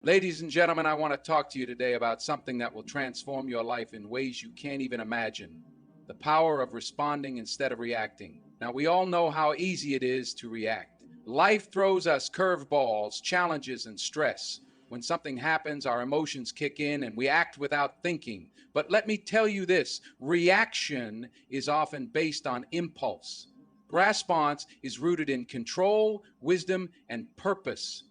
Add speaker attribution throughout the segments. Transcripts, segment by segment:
Speaker 1: Ladies and gentlemen, I want to talk to you today about something that will transform your life in ways you can't even imagine. The power of responding instead of reacting. Now, we all know how easy it is to react. Life throws us curveballs, challenges, and stress. When something happens, our emotions kick in and we act without thinking. But let me tell you this, reaction is often based on impulse. Response is rooted in control, wisdom, and purpose.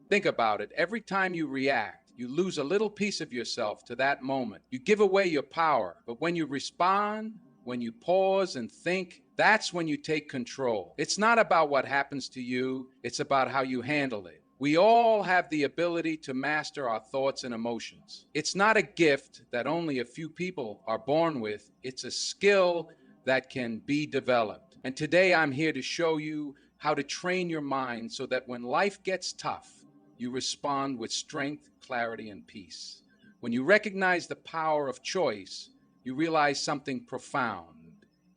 Speaker 1: Think about it. Every time you react, you lose a little piece of yourself to that moment. You give away your power. But when you respond, when you pause and think, that's when you take control. It's not about what happens to you, it's about how you handle it. We all have the ability to master our thoughts and emotions. It's not a gift that only a few people are born with, it's a skill that can be developed. And today I'm here to show you how to train your mind so that when life gets tough, you respond with strength, clarity, and peace. When you recognize the power of choice, you realize something profound.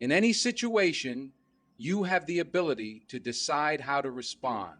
Speaker 1: In any situation, you have the ability to decide how to respond.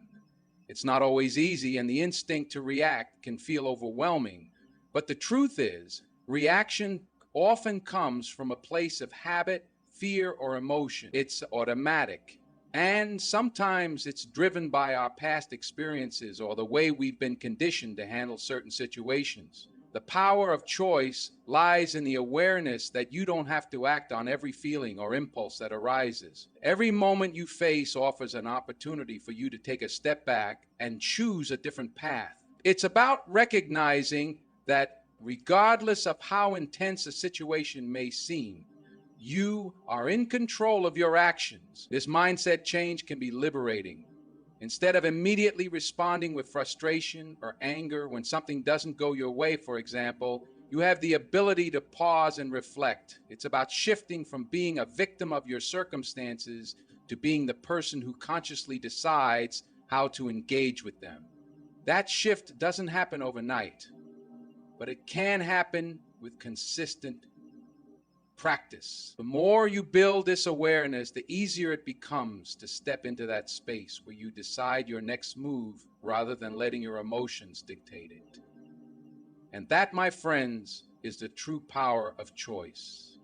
Speaker 1: It's not always easy, and the instinct to react can feel overwhelming. But the truth is, reaction often comes from a place of habit, fear, or emotion. It's automatic. And sometimes it's driven by our past experiences or the way we've been conditioned to handle certain situations. The power of choice lies in the awareness that you don't have to act on every feeling or impulse that arises. Every moment you face offers an opportunity for you to take a step back and choose a different path. It's about recognizing that regardless of how intense a situation may seem, you are in control of your actions. This mindset change can be liberating. Instead of immediately responding with frustration or anger when something doesn't go your way, for example, you have the ability to pause and reflect. It's about shifting from being a victim of your circumstances to being the person who consciously decides how to engage with them. That shift doesn't happen overnight, but it can happen with consistent practice. The more you build this awareness, the easier it becomes to step into that space where you decide your next move rather than letting your emotions dictate it. And that, my friends, is the true power of choice.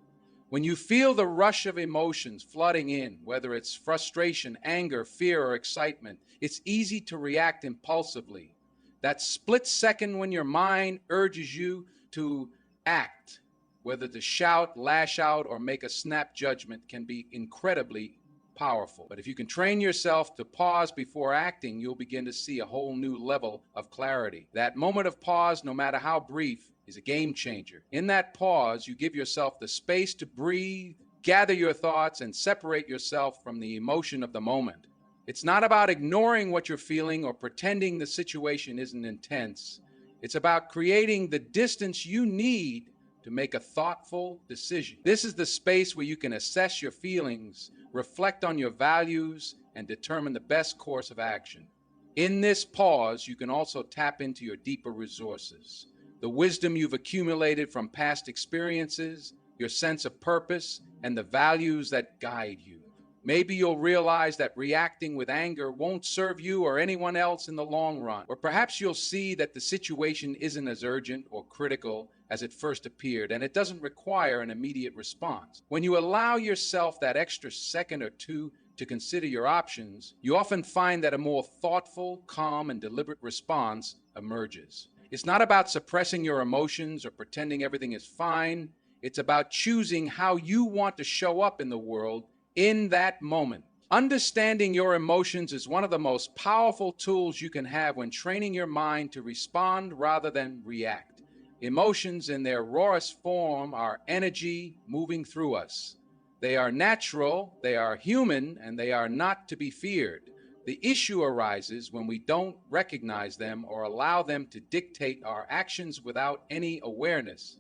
Speaker 1: When you feel the rush of emotions flooding in, whether it's frustration, anger, fear, or excitement, it's easy to react impulsively. That split second when your mind urges you to act, whether to shout, lash out, or make a snap judgment, can be incredibly powerful. But if you can train yourself to pause before acting, you'll begin to see a whole new level of clarity. That moment of pause, no matter how brief, is a game changer. In that pause, you give yourself the space to breathe, gather your thoughts, and separate yourself from the emotion of the moment. It's not about ignoring what you're feeling or pretending the situation isn't intense. It's about creating the distance you need to make a thoughtful decision. This is the space where you can assess your feelings, reflect on your values, and determine the best course of action. In this pause, you can also tap into your deeper resources, the wisdom you've accumulated from past experiences, your sense of purpose, and the values that guide you. Maybe you'll realize that reacting with anger won't serve you or anyone else in the long run. Or perhaps you'll see that the situation isn't as urgent or critical as it first appeared, and it doesn't require an immediate response. When you allow yourself that extra second or two to consider your options, you often find that a more thoughtful, calm, and deliberate response emerges. It's not about suppressing your emotions or pretending everything is fine. It's about choosing how you want to show up in the world in that moment. Understanding your emotions is one of the most powerful tools you can have when training your mind to respond rather than react. Emotions in their rawest form are energy moving through us. They are natural, they are human, and they are not to be feared. The issue arises when we don't recognize them or allow them to dictate our actions without any awareness.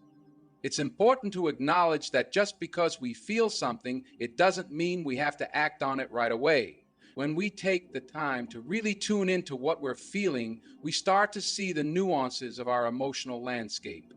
Speaker 1: It's important to acknowledge that just because we feel something, it doesn't mean we have to act on it right away. When we take the time to really tune into what we're feeling, we start to see the nuances of our emotional landscape.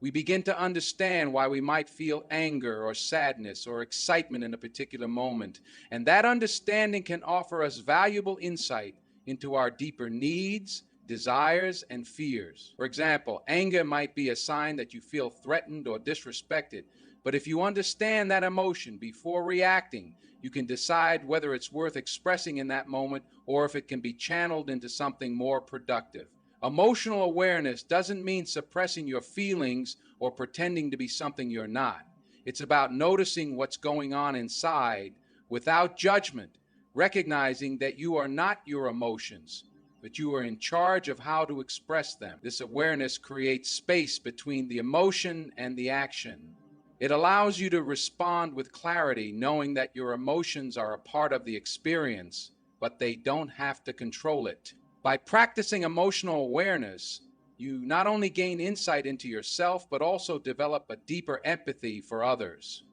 Speaker 1: We begin to understand why we might feel anger or sadness or excitement in a particular moment. And that understanding can offer us valuable insight into our deeper needs, desires, and fears. For example, anger might be a sign that you feel threatened or disrespected, but if you understand that emotion before reacting, you can decide whether it's worth expressing in that moment or if it can be channeled into something more productive. Emotional awareness doesn't mean suppressing your feelings or pretending to be something you're not. It's about noticing what's going on inside without judgment, recognizing that you are not your emotions, but you are in charge of how to express them. This awareness creates space between the emotion and the action. It allows you to respond with clarity, knowing that your emotions are a part of the experience, but they don't have to control it. By practicing emotional awareness, you not only gain insight into yourself, but also develop a deeper empathy for others.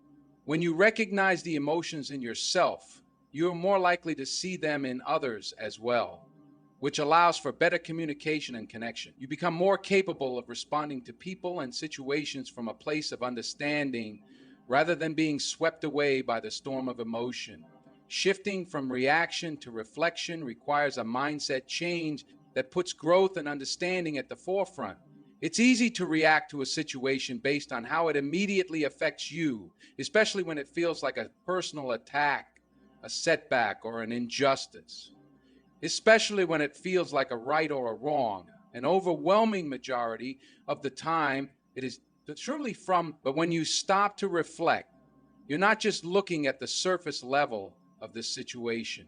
Speaker 1: When you recognize the emotions in yourself, you're more likely to see them in others as well, which allows for better communication and connection. You become more capable of responding to people and situations from a place of understanding rather than being swept away by the storm of emotion. Shifting from reaction to reflection requires a mindset change that puts growth and understanding at the forefront. It's easy to react to a situation based on how it immediately affects you, especially when it feels like a personal attack, a setback, or an injustice. Especially when it feels like a right or a wrong. An overwhelming majority of the time, it is surely but when you stop to reflect, you're not just looking at the surface level of the situation.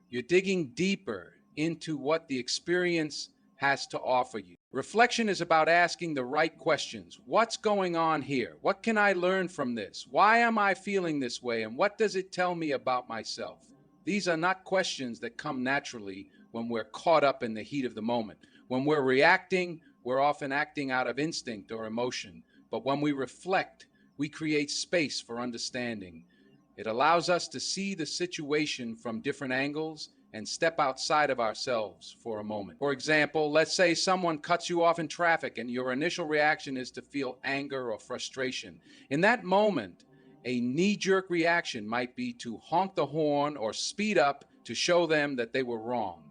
Speaker 1: You're digging deeper into what the experience has to offer you. Reflection is about asking the right questions. What's going on here? What can I learn from this? Why am I feeling this way? And what does it tell me about myself? These are not questions that come naturally when we're caught up in the heat of the moment. When we're reacting, we're often acting out of instinct or emotion. But when we reflect, we create space for understanding. It allows us to see the situation from different angles and step outside of ourselves for a moment. For example, let's say someone cuts you off in traffic and your initial reaction is to feel anger or frustration. In that moment, a knee-jerk reaction might be to honk the horn or speed up to show them that they were wrong.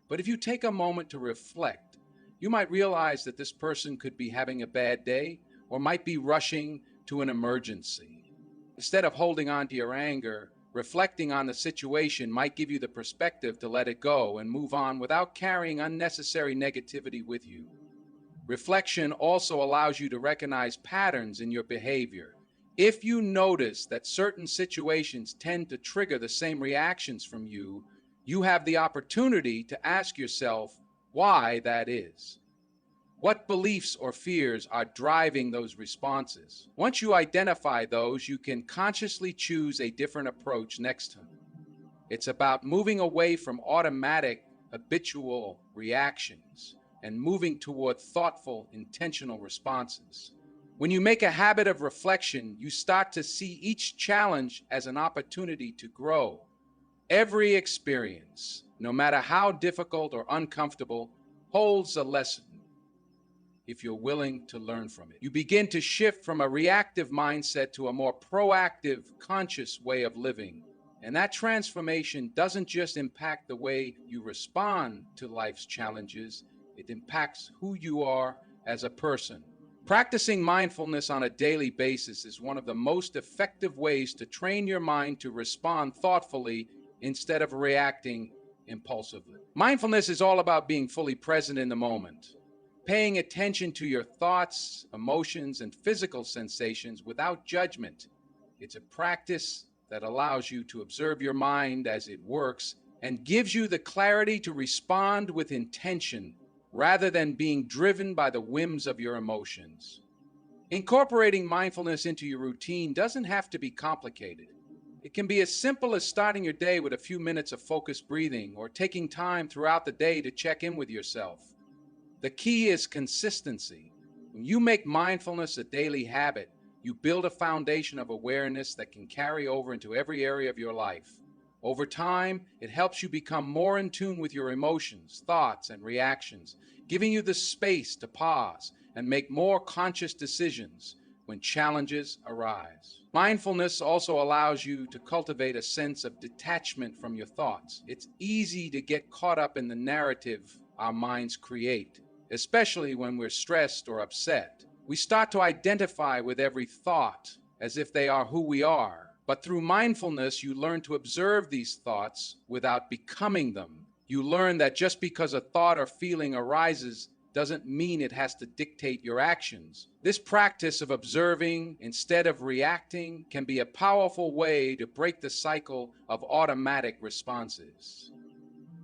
Speaker 1: But if you take a moment to reflect, you might realize that this person could be having a bad day or might be rushing to an emergency. Instead of holding on to your anger, reflecting on the situation might give you the perspective to let it go and move on without carrying unnecessary negativity with you. Reflection also allows you to recognize patterns in your behavior. If you notice that certain situations tend to trigger the same reactions from you, you have the opportunity to ask yourself why that is. What beliefs or fears are driving those responses? Once you identify those, you can consciously choose a different approach next time. It's about moving away from automatic, habitual reactions and moving toward thoughtful, intentional responses. When you make a habit of reflection, you start to see each challenge as an opportunity to grow. Every experience, no matter how difficult or uncomfortable, holds a lesson if you're willing to learn from it. You begin to shift from a reactive mindset to a more proactive, conscious way of living. And that transformation doesn't just impact the way you respond to life's challenges, it impacts who you are as a person. Practicing mindfulness on a daily basis is one of the most effective ways to train your mind to respond thoughtfully instead of reacting impulsively. Mindfulness is all about being fully present in the moment, paying attention to your thoughts, emotions, and physical sensations without judgment. It's a practice that allows you to observe your mind as it works and gives you the clarity to respond with intention rather than being driven by the whims of your emotions. Incorporating mindfulness into your routine doesn't have to be complicated. It can be as simple as starting your day with a few minutes of focused breathing or taking time throughout the day to check in with yourself. The key is consistency. When you make mindfulness a daily habit, you build a foundation of awareness that can carry over into every area of your life. Over time, it helps you become more in tune with your emotions, thoughts, and reactions, giving you the space to pause and make more conscious decisions when challenges arise. Mindfulness also allows you to cultivate a sense of detachment from your thoughts. It's easy to get caught up in the narrative our minds create, especially when we're stressed or upset. We start to identify with every thought as if they are who we are. But through mindfulness, you learn to observe these thoughts without becoming them. You learn that just because a thought or feeling arises doesn't mean it has to dictate your actions. This practice of observing instead of reacting can be a powerful way to break the cycle of automatic responses.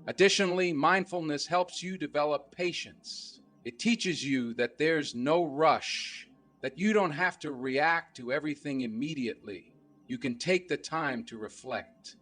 Speaker 1: Additionally, mindfulness helps you develop patience. It teaches you that there's no rush, that you don't have to react to everything immediately. You can take the time to reflect,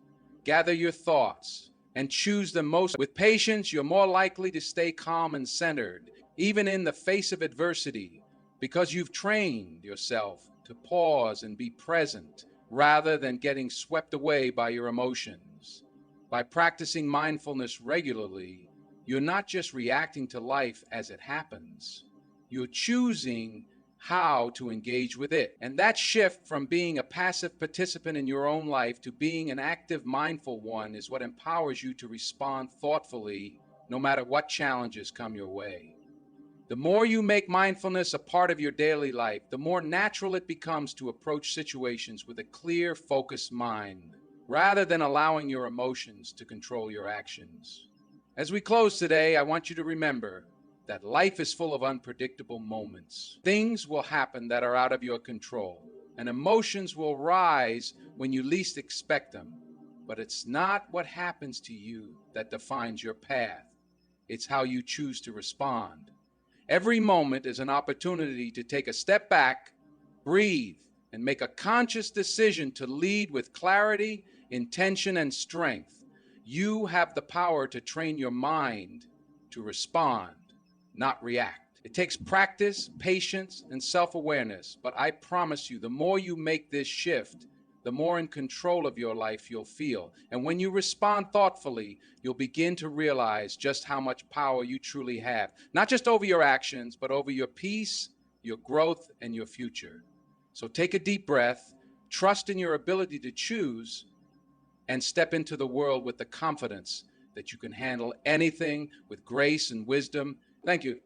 Speaker 1: gather your thoughts, and choose the most. With patience, you're more likely to stay calm and centered, even in the face of adversity, because you've trained yourself to pause and be present rather than getting swept away by your emotions. By practicing mindfulness regularly, you're not just reacting to life as it happens, you're choosing how to engage with it. And that shift from being a passive participant in your own life to being an active, mindful one is what empowers you to respond thoughtfully no matter what challenges come your way. The more you make mindfulness a part of your daily life, the more natural it becomes to approach situations with a clear, focused mind, rather than allowing your emotions to control your actions. As we close today, I want you to remember that life is full of unpredictable moments. Things will happen that are out of your control, and emotions will rise when you least expect them. But it's not what happens to you that defines your path, it's how you choose to respond. Every moment is an opportunity to take a step back, breathe, and make a conscious decision to lead with clarity, intention, and strength. You have the power to train your mind to respond, not react. It takes practice, patience, and self-awareness, but I promise you, the more you make this shift, the more in control of your life you'll feel. And when you respond thoughtfully, you'll begin to realize just how much power you truly have, not just over your actions, but over your peace, your growth, and your future. So take a deep breath, trust in your ability to choose, and step into the world with the confidence that you can handle anything with grace and wisdom. Thank you.